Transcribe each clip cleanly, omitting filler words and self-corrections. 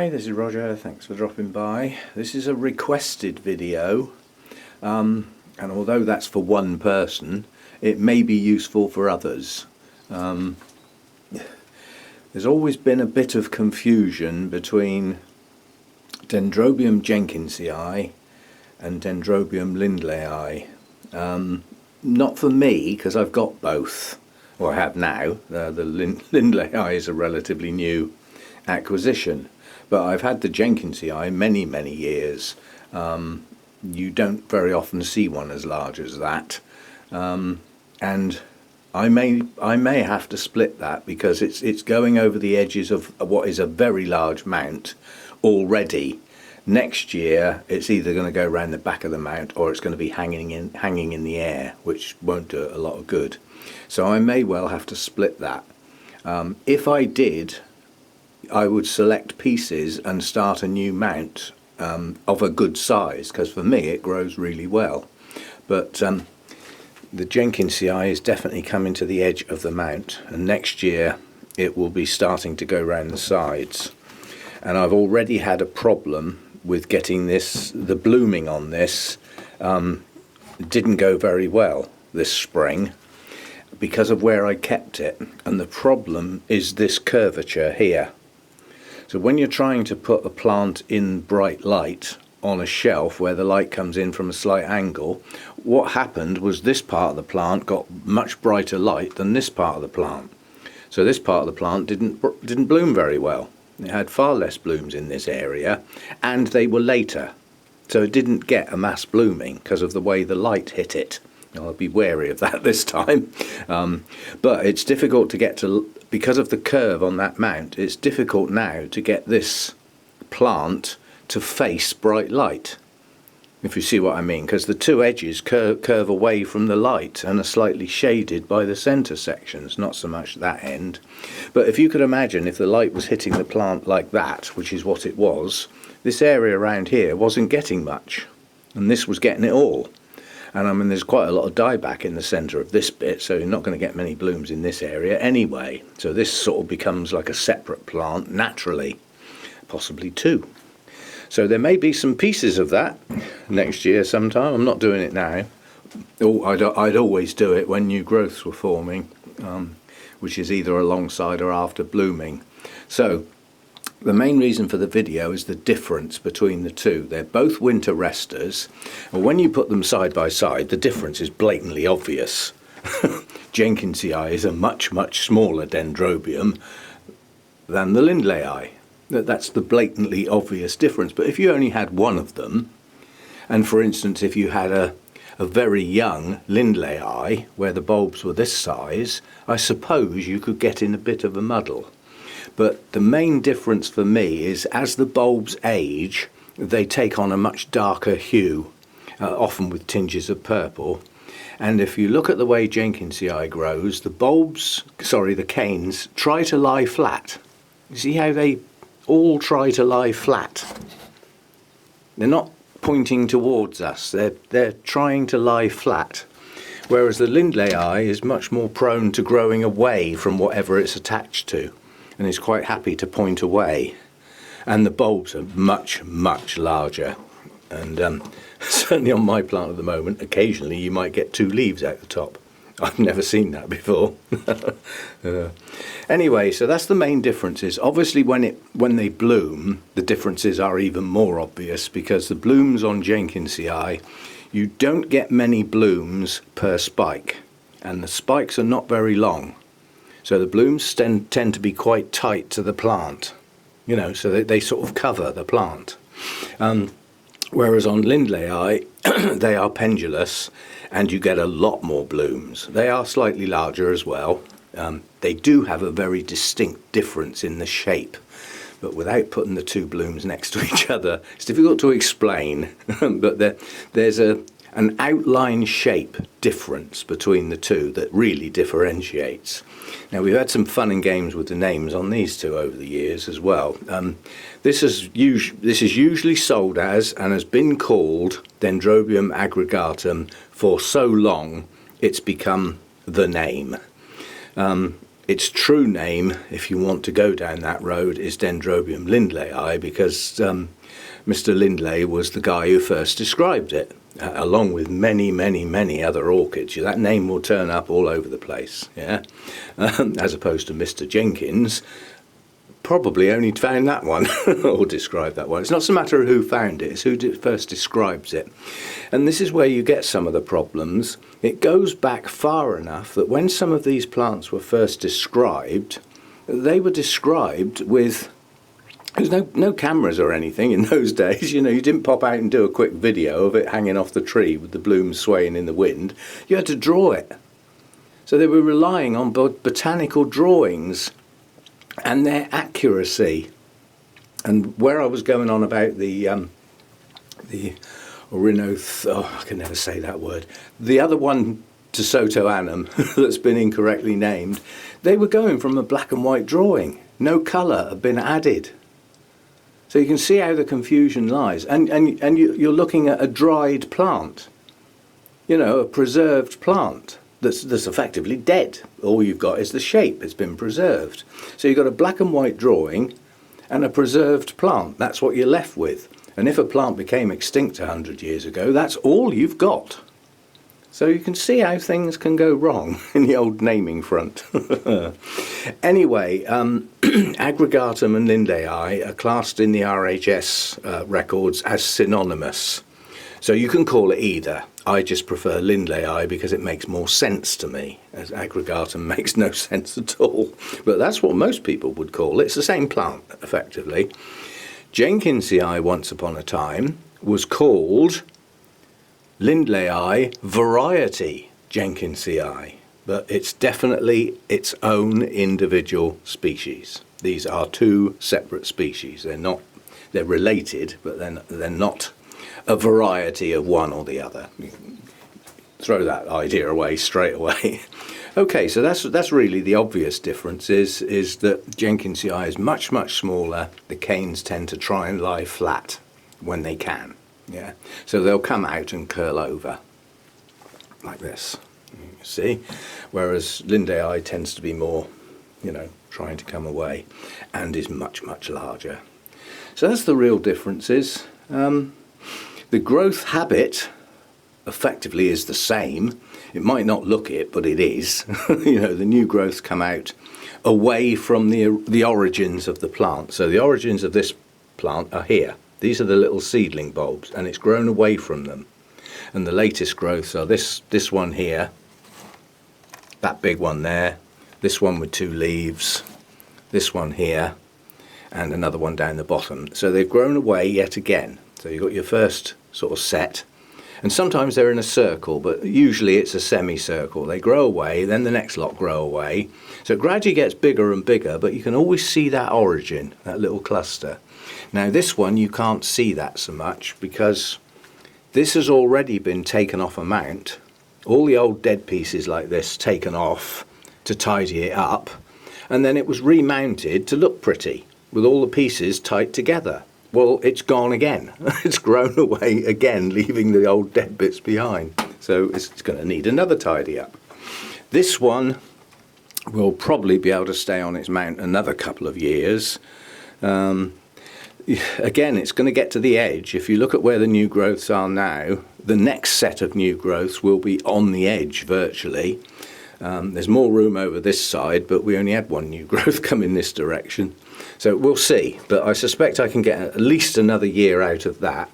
Hi, this is Roger, thanks for dropping by. This is a requested video, and although that's for one person, it may be useful for others. There's always been a bit of confusion between Dendrobium jenkinsii and Dendrobium lindleyi. Not for me, because I've got both, or I have now. The lindleyi is a relatively new acquisition, but I've had the jenkinsii many years. You don't very often see one as large as that, and I may have to split that because it's going over the edges of what is a very large mount already. Next year it's either going to go around the back of the mount or it's going to be hanging in the air, which won't do it a lot of good. So I may well have to split that. If I did, I would select pieces and start a new mount of a good size, because for me it grows really well. But the jenkinsii is definitely coming to the edge of the mount, and next year it will be starting to go around the sides. And I've already had a problem with getting the blooming on this didn't go very well this spring because of where I kept it, and the problem is this curvature here. So when you're trying to put a plant in bright light on a shelf where the light comes in from a slight angle, what happened was this part of the plant got much brighter light than this part of the plant. So this part of the plant didn't bloom very well. It had far less blooms in this area, and they were later. So it didn't get a mass blooming because of the way the light hit it. I'll be wary of that this time. But it's difficult to get to, because of the curve on that mount, it's difficult now to get this plant to face bright light, if you see what I mean, because the two edges curve away from the light and are slightly shaded by the centre sections, not so much that end. But if you could imagine if the light was hitting the plant like that, which is what it was, this area around here wasn't getting much, and this was getting it all. And I mean, there's quite a lot of dieback in the centre of this bit, so you're not going to get many blooms in this area anyway. So this sort of becomes like a separate plant naturally, possibly two. So there may be some pieces of that next year sometime. I'm not doing it now. I'd always do it when new growths were forming, which is either alongside or after blooming. So the main reason for the video is the difference between the two. They're both winter resters, and when you put them side by side, the difference is blatantly obvious. jenkinsii is a much smaller dendrobium than the lindleyi. That's the blatantly obvious difference. But if you only had one of them, and for instance if you had a very young lindleyi where the bulbs were this size, I suppose you could get in a bit of a muddle. But the main difference for me is as the bulbs age, they take on a much darker hue, often with tinges of purple. And if you look at the way jenkinsii grows, the canes try to lie flat. You see how they all try to lie flat? They're not pointing towards us, they're trying to lie flat. Whereas the lindleyi is much more prone to growing away from whatever it's attached to, and is quite happy to point away. And the bulbs are much larger, and certainly on my plant at the moment, occasionally you might get two leaves out the top. I've never seen that before. Anyway, so that's the main differences. Obviously when they bloom, the differences are even more obvious, because the blooms on jenkinsii, you don't get many blooms per spike, and the spikes are not very long. So the blooms tend to be quite tight to the plant, you know, so they sort of cover the plant. Whereas on lindleyi, they are pendulous, and you get a lot more blooms. They are slightly larger as well. They do have a very distinct difference in the shape, but without putting the two blooms next to each other, it's difficult to explain. But there's an outline shape difference between the two that really differentiates. Now, we've had some fun and games with the names on these two over the years as well. This is usually sold as, and has been called, Dendrobium aggregatum for so long it's become the name. its true name, if you want to go down that road, is Dendrobium lindleyi, because Mr. Lindley was the guy who first described it, along with many, many, many other orchids. That name will turn up all over the place, yeah. As opposed to Mr. Jenkins, probably only found that one or described that one. It's not so matter of who found it, it's who first describes it. And this is where you get some of the problems. It goes back far enough that when some of these plants were first described, they were described with, there's no cameras or anything in those days. You know, you didn't pop out and do a quick video of it hanging off the tree with the blooms swaying in the wind. You had to draw it. So they were relying on botanical drawings and their accuracy. And where I was going on about the I can never say that word, the other one, DeSoto annum, that's been incorrectly named, they were going from a black and white drawing. No colour had been added. So you can see how the confusion lies. And you're looking at a dried plant, you know, a preserved plant that's effectively dead. All you've got is the shape, it's been preserved. So you've got a black and white drawing and a preserved plant. That's what you're left with. And if a plant became extinct 100 years ago, that's all you've got. So you can see how things can go wrong in the old naming front. Anyway, Aggregatum and lindleyi are classed in the RHS records as synonymous. So you can call it either. I just prefer lindleyi because it makes more sense to me, as Aggregatum makes no sense at all. But that's what most people would call it. It's the same plant, effectively. Jenkinsii, once upon a time, was called lindleyi variety Jenkinsii, but it's definitely its own individual species. These are two separate species. They're related, but they're not a variety of one or the other. Throw that idea away straight away. Okay, so that's really the obvious difference is that Jenkinsii is much, much smaller. The canes tend to try and lie flat when they can. Yeah, so they'll come out and curl over like this, you see, whereas lindleyi tends to be more, you know, trying to come away and is much, much larger. So that's the real differences. The growth habit effectively is the same. It might not look it, but it is. You know, the new growths come out away from the origins of the plant. So the origins of this plant are here. These are the little seedling bulbs, and it's grown away from them. And the latest growths are this one here, that big one there, this one with 2 leaves, this one here, and another one down the bottom. So they've grown away yet again. So you've got your first sort of set. And sometimes they're in a circle, but usually it's a semicircle. They grow away, then the next lot grow away. So it gradually gets bigger and bigger, but you can always see that origin, that little cluster. Now this one, you can't see that so much because this has already been taken off a mount. All the old dead pieces like this taken off to tidy it up. And then it was remounted to look pretty with all the pieces tight together. Well, it's gone again. It's grown away again, leaving the old dead bits behind. So it's going to need another tidy up. This one will probably be able to stay on its mount another couple of years. Again, it's going to get to the edge. If you look at where the new growths are now, the next set of new growths will be on the edge virtually. There's more room over this side, but we only had one new growth come in this direction. So we'll see, but I suspect I can get at least another year out of that.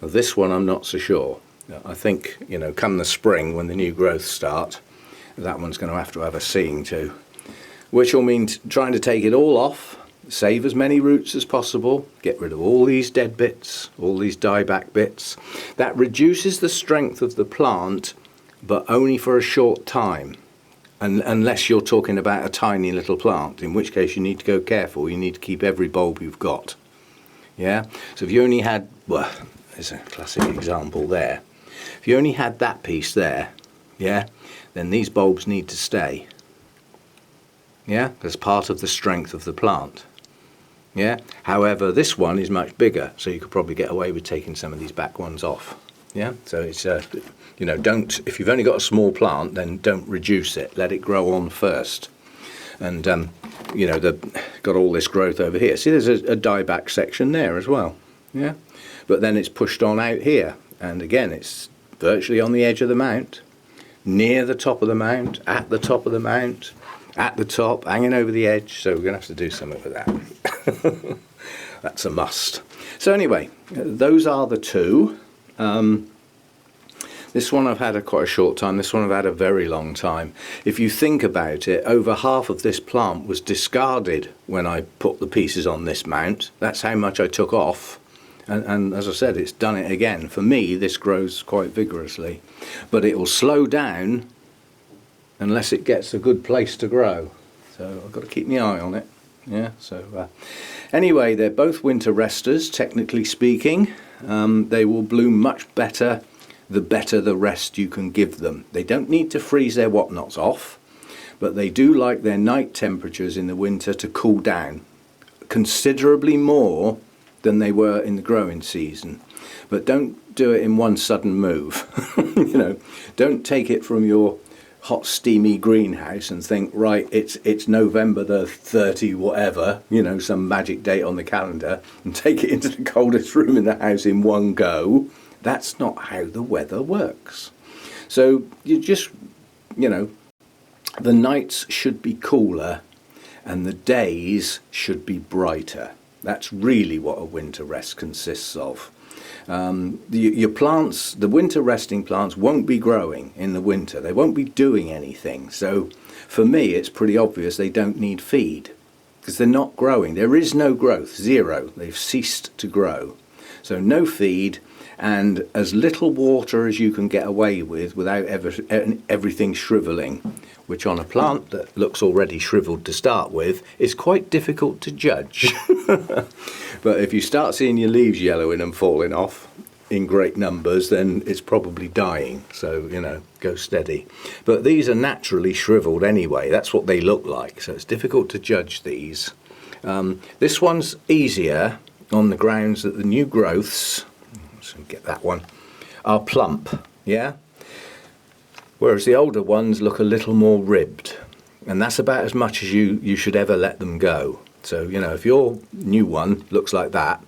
This one I'm not so sure. I think, you know, come the spring when the new growths start, that one's going to have a seeing to, which will mean trying to take it all off, save as many roots as possible, get rid of all these dead bits, all these dieback bits. That reduces the strength of the plant, but only for a short time. Unless you're talking about a tiny little plant, in which case you need to go careful. You need to keep every bulb you've got. Yeah? So if you only had, well, there's a classic example there. If you only had that piece there, yeah, then these bulbs need to stay. Yeah? As part of the strength of the plant. Yeah? However, this one is much bigger, so you could probably get away with taking some of these back ones off. Yeah? So it's if you've only got a small plant, then don't reduce it. Let it grow on first. And you know, they've got all this growth over here. See, there's a dieback section there as well. Yeah, but then it's pushed on out here, and again, it's virtually on the edge of the mount, near the top of the mount, at the top of the mount, at the top, hanging over the edge. So we're going to have to do something with that. That's a must. So anyway, those are the two. This one I've had quite a short time, this one I've had a very long time. If you think about it, over half of this plant was discarded when I put the pieces on this mount. That's how much I took off. And as I said, it's done it again. For me, this grows quite vigorously. But it will slow down unless it gets a good place to grow. So I've got to keep my eye on it. Yeah, so anyway, they're both winter resters, technically speaking. They will bloom much better the better the rest you can give them. They don't need to freeze their whatnots off, but they do like their night temperatures in the winter to cool down considerably more than they were in the growing season. But don't do it in one sudden move. You know, don't take it from your hot steamy greenhouse and think, right, it's November the 30 whatever, you know, some magic date on the calendar, and take it into the coldest room in the house in one go. That's not how the weather works. So you just, you know, the nights should be cooler and the days should be brighter. That's really what a winter rest consists of. Your plants, the winter resting plants, won't be growing in the winter. They won't be doing anything. So for me, it's pretty obvious they don't need feed because they're not growing. There is no growth, zero. They've ceased to grow. So no feed and as little water as you can get away with without everything shriveling, which on a plant that looks already shriveled to start with is quite difficult to judge. But if you start seeing your leaves yellowing and falling off in great numbers, then it's probably dying. So, you know, go steady. But these are naturally shriveled anyway. That's what they look like. So it's difficult to judge these. This one's easier on the grounds that the new growths, so get that one, are plump. Yeah. Whereas the older ones look a little more ribbed, and that's about as much as you should ever let them go. So, you know, if your new one looks like that,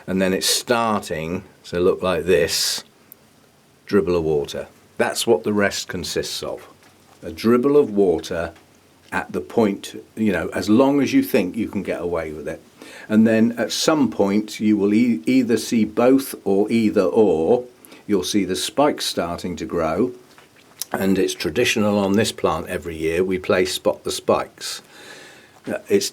and then it's starting to look like this, dribble of water. That's what the rest consists of. A dribble of water at the point, you know, as long as you think you can get away with it. And then at some point you will either see both or either or. You'll see the spikes starting to grow. And it's traditional on this plant every year, we play spot the spikes. It's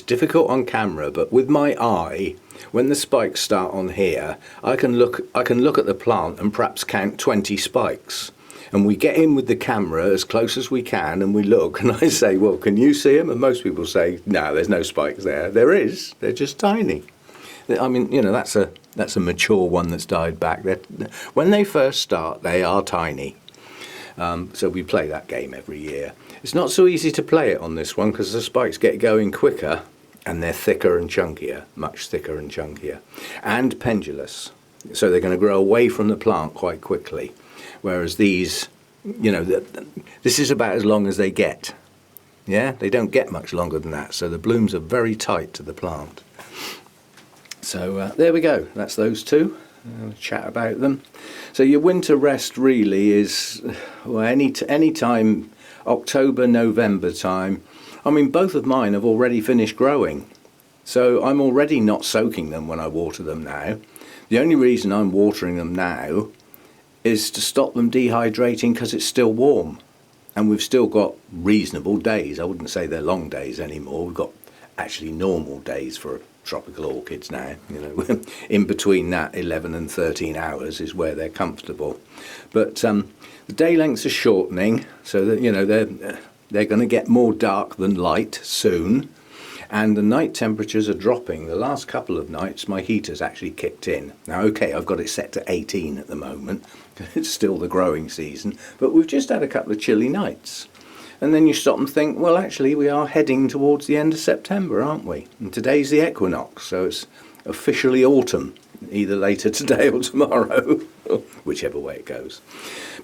difficult on camera, but with my eye, when the spikes start on here, I can look at the plant and perhaps count 20 spikes. And we get in with the camera as close as we can and we look and I say, well, can you see them? And most people say, no, there's no spikes there. There is, they're just tiny. I mean, you know, that's a mature one that's died back. When they first start, they are tiny. So we play that game every year. It's not so easy to play it on this one because the spikes get going quicker and they're thicker and chunkier, much thicker and chunkier, and pendulous. So they're going to grow away from the plant quite quickly. Whereas these, you know, this is about as long as they get. Yeah, they don't get much longer than that. So the blooms are very tight to the plant. So there we go. That's those two. Chat about them. So your winter rest really is, well, any time October, November time. I mean, both of mine have already finished growing, so I'm already not soaking them when I water them now. The only reason I'm watering them now is to stop them dehydrating because it's still warm, and we've still got reasonable days. I wouldn't say they're long days anymore. We've got actually normal days for tropical orchids now, you know. In between that 11 and 13 hours is where they're comfortable, but the day lengths are shortening, so that, you know, they're going to get more dark than light soon, and the night temperatures are dropping. The last couple of nights my heater's actually kicked in. Now okay, I've got it set to 18 at the moment, it's still the growing season, but we've just had a couple of chilly nights. And then you stop and think, well, actually, we are heading towards the end of September, aren't we? And today's the equinox, so it's officially autumn, either later today or tomorrow. whichever way it goes.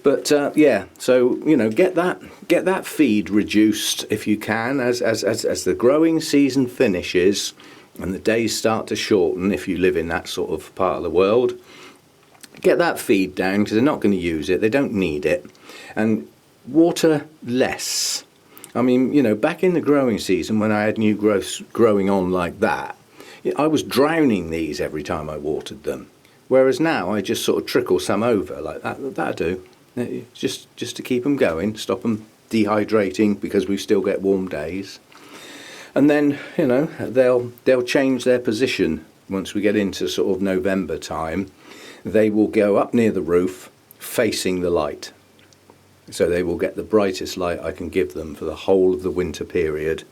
But yeah, so get that feed reduced if you can as the growing season finishes and the days start to shorten. If you live in that sort of part of the world, get that feed down, because they're not going to use it, they don't need it. And water less. I mean, back in the growing season when I had new growths growing on like that, I was drowning these every time I watered them. Whereas now I just sort of trickle some over like that. That'll do. Just to keep them going, stop them dehydrating, because we still get warm days. And then, they'll change their position once we get into sort of November time. They will go up near the roof facing the light. So they will get the brightest light I can give them for the whole of the winter period,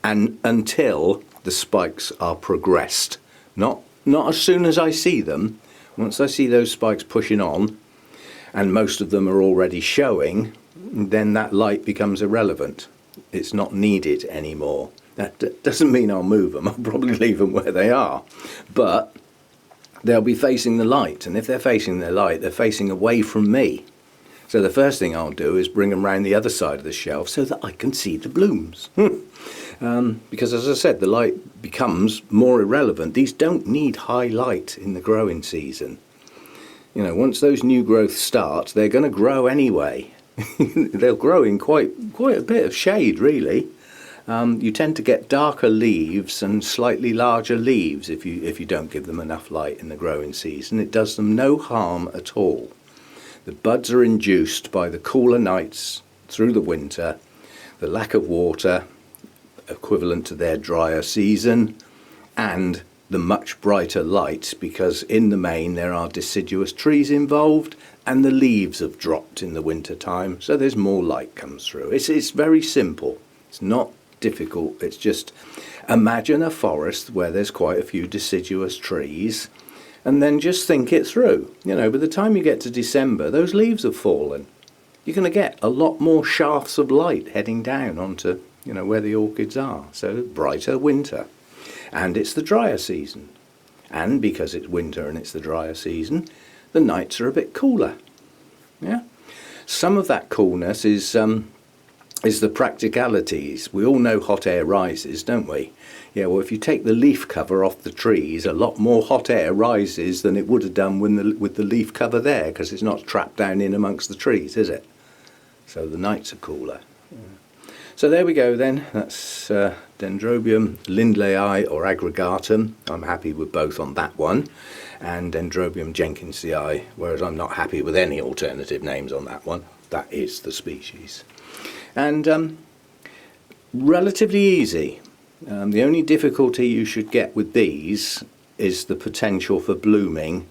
and until the spikes are progressed. Not as soon as I see them. Once I see those spikes pushing on, and most of them are already showing, then that light becomes irrelevant. It's not needed anymore. That doesn't mean I'll move them. I'll probably leave them where they are. But they'll be facing the light, and if they're facing the light, they're facing away from me. So the first thing I'll do is bring them round the other side of the shelf so that I can see the blooms. Because as I said, the light becomes more irrelevant. These don't need high light in the growing season. Once those new growths start, they're going to grow anyway. They'll grow in quite a bit of shade, really. You tend to get darker leaves and slightly larger leaves if you don't give them enough light in the growing season. It does them no harm at all. The buds are induced by the cooler nights through the winter, the lack of water, equivalent to their drier season, and the much brighter light, because in the main there are deciduous trees involved and the leaves have dropped in the winter time, so there's more light comes through. It's very simple. It's not difficult. It's just imagine a forest where there's quite a few deciduous trees, and then just think it through. By the time you get to December, those leaves have fallen. You're going to get a lot more shafts of light heading down onto, where the orchids are. So brighter winter. And it's the drier season. And because it's winter and it's the drier season, the nights are a bit cooler. Yeah. Some of that coolness is the practicalities. We all know hot air rises, don't we? Yeah, well, if you take the leaf cover off the trees, a lot more hot air rises than it would have done with the leaf cover there, because it's not trapped down in amongst the trees, is it? So the nights are cooler. Yeah. So there we go then. That's Dendrobium lindleyi or aggregatum. I'm happy with both on that one. And Dendrobium jenkinsii, whereas I'm not happy with any alternative names on that one. That is the species. And relatively easy. The only difficulty you should get with these is the potential for blooming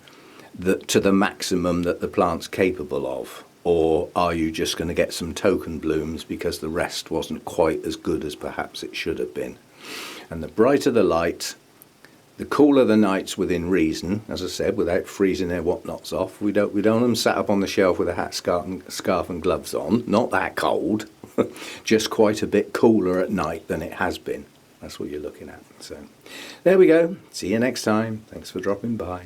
to the maximum that the plant's capable of. Or are you just going to get some token blooms because the rest wasn't quite as good as perhaps it should have been? And the brighter the light, the cooler the nights within reason, as I said, without freezing their whatnots off. We don't want them sat up on the shelf with a hat, scarf and gloves on. Not that cold, just quite a bit cooler at night than it has been. That's what you're looking at. So there we go. See you next time. Thanks for dropping by.